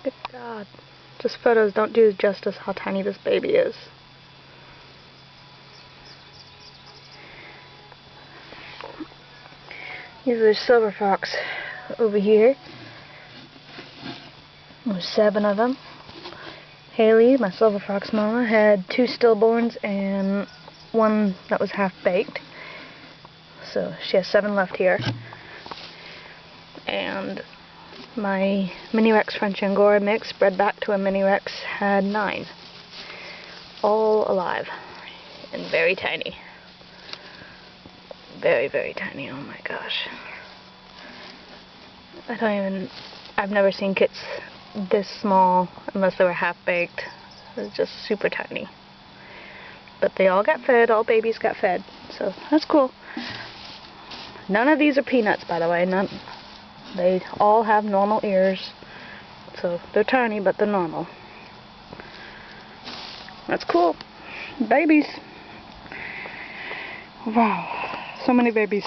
Good God. Just photos don't do justice how tiny this baby is. These are silver fox over here. There's 7 of them. Haley, my silver fox mama, had 2 stillborns and 1 that was half baked. So she has 7 left here. And my mini Rex French Angora mix, bred back to a mini Rex, had 9. All alive and very tiny. Very, very tiny. Oh my gosh. I've never seen kits this small unless they were half baked. They're just super tiny. But they all got fed, all babies got fed. So that's cool. None of these are peanuts, by the way. None. They all have normal ears. So they're tiny, but they're normal. That's cool. Babies. Wow. So many babies.